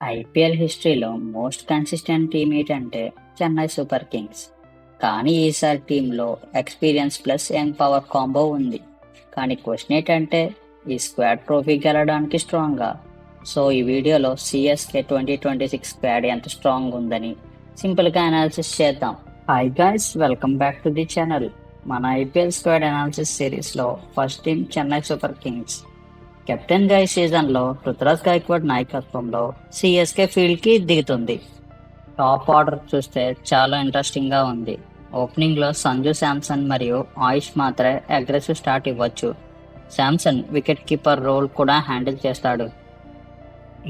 IPL హిస్టరీలో most consistent team ఏంటంటే Chennai super Kings. కానీ ఈసారి టీంలో experience plus young power combo ఉంది. కానీ క్వశ్చన్ ఏంటంటే ఈ స్క్వాడ్ ట్రోఫీ గెలవడానికి స్ట్రాంగ్గా. సో ఈ వీడియోలో సిఎస్కే 2026 స్క్వాడ్ ఎంత స్ట్రాంగ్ ఉందని సింపుల్గా అనాలిసిస్ చేద్దాం. Hi guys, welcome back to the channel. మన ఐపీఎల్ స్క్వాడ్ అనాలిసిస్ సిరీస్లో first team Chennai super Kings. Captain గా ఈ సీజన్లో పృథ్వీరాజ్ గైక్వాడ్ నాయకత్వంలో సిఎస్కే ఫీల్డ్కి దిగుతుంది. టాప్ ఆర్డర్ చూస్తే చాలా ఇంట్రెస్టింగ్గా ఉంది. ఓపెనింగ్లో సంజు శాంసన్ మరియు ఆయుష్ మాత్రే అగ్రెసివ్ స్టార్ట్ ఇవ్వచ్చు. శాంసన్ వికెట్ కీపర్ రోల్ కూడా హ్యాండిల్ చేస్తాడు.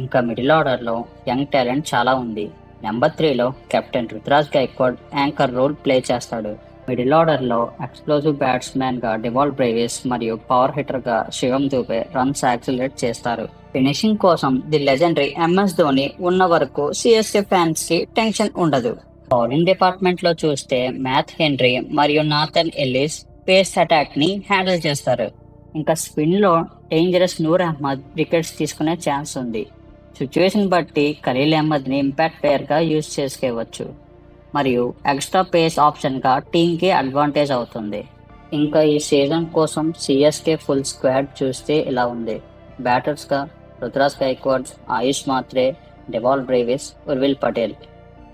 ఇంకా మిడిల్ ఆర్డర్లో యంగ్ టాలెంట్ చాలా ఉంది. నెంబర్ 3లో captain Prithviraj Gaikwad anchor role play చేస్తాడు. మిడిల్ ఆర్డర్లో ఎక్స్ప్లోజివ్ బ్యాట్స్మెన్గా డివాల్ బ్రేవిస్ మరియు పవర్ హిట్టర్గా శివం దూబే రన్స్ యాక్సిలరేట్ చేస్తారు. ఫినిషింగ్ కోసం ది లెజెండరీ ఎంఎస్ ధోని ఉన్న వరకు సిఎస్కే ఫ్యాన్స్ కి టెన్షన్ ఉండదు. బౌలింగ్ డిపార్ట్మెంట్ లో చూస్తే మ్యాథ్ హెన్రీ మరియు నాథన్ ఎల్లిస్ పేస్ అటాక్ ని హ్యాండిల్ చేస్తారు. ఇంకా స్పిన్ లో డేంజరస్ నూర్ అహ్మద్ వికెట్స్ తీసుకునే ఛాన్స్ ఉంది. సిచ్యువేషన్ బట్టి ఖలీల్ అహ్మద్ ని ఇంపాక్ట్ ప్లేయర్ గా యూజ్ చేసుకోవచ్చు మరియు ఎక్స్ట్రా పేస్ ఆప్షన్గా టీంకి అడ్వాంటేజ్ అవుతుంది. ఇంకా ఈ సీజన్ కోసం సిఎస్కే ఫుల్ స్క్వాడ్ చూస్తే ఇలా ఉంది. బ్యాటర్స్గా Prithviraj Gaikwad, Ayush Mhatre, Dewald Brevis, Urvil Patel.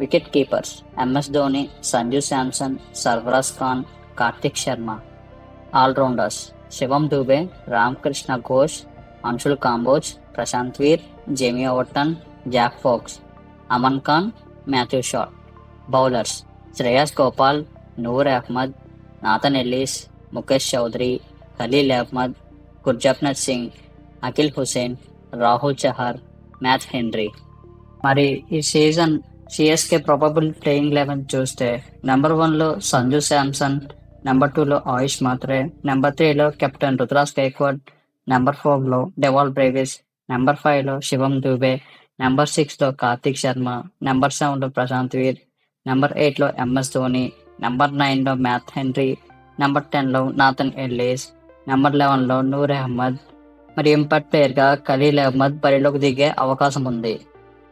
Wicket keepers MS Dhoni, Sanju Samson, Sarfaraz Khan, Kartik Sharma. Allrounders Shivam Dube, Ramakrishna Ghosh, Anshul Kamboj, Prashant Veer, Jamie Overton, Zak Foulkes, Aman Khan, Matthew షా. Bowlers Shreyas Gopal, Noor Ahmad, Nathan Ellis, Mukesh Choudhary, Khaleel Ahmed, Gurjapneet Singh, Akeal Hosein, Rahul Chahar, Matt Henry. మరి ఈ సీజన్ సిఎస్కే ప్రాబబుల్ ప్లేయింగ్ 11 చూస్తే నెంబర్ 1లో సంజు శాంసన్, నెంబర్ 2లో ఆయుష్ మాత్రే, నెంబర్ 3లో కెప్టెన్ పృథ్వీరాజ్ గైక్వాడ్, నెంబర్ 4లో డివాల్ బ్రేవిస్, నెంబర్ 5లో శివం దూబే, నెంబర్ 6లో కార్తిక్ శర్మ, నెంబర్ 7లో ప్రశాంత్ వీర్, నెంబర్ 8లో ఎంఎస్ ధోని, నెంబర్ 9లో మ్యాథ్ హెన్రీ, నెంబర్ 10లో నాథన్ ఎల్లిస్, నెంబర్ 11లో నూర్ అహ్మద్ మరియు ఇంపాక్ట్ ప్లేయర్గా ఖలీల్ అహ్మద్ బరిలోకి దిగే అవకాశం ఉంది.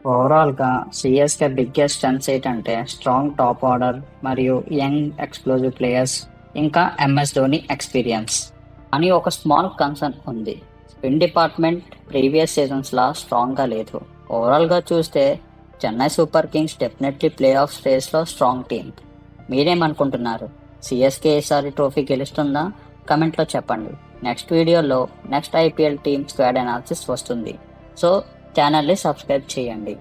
ఓవరాల్గా సిఎస్కే బిగ్గెస్ట్ స్ట్రెంగ్త్స్ ఏంటంటే స్ట్రాంగ్ టాప్ ఆర్డర్ మరియు యంగ్ ఎక్స్ప్లోజివ్ ప్లేయర్స్, ఇంకా ఎంఎస్ ధోని ఎక్స్పీరియన్స్. అని ఒక స్మాల్ కన్సర్న్ ఉంది. స్పిన్ డిపార్ట్మెంట్ ప్రీవియస్ సీజన్స్లా స్ట్రాంగ్గా లేదు. ఓవరాల్గా చూస్తే Chennai super Kings definitely play of స్టేజ్లో స్ట్రాంగ్ టీమ్. మీరేమనుకుంటున్నారు? సిఎస్కే ఈసారి ట్రోఫీ గెలుస్తుందా? కమెంట్లో చెప్పండి. నెక్స్ట్ వీడియోలో next IPL team squad analysis వస్తుంది. సో ఛానల్ని సబ్స్క్రైబ్ చేయండి.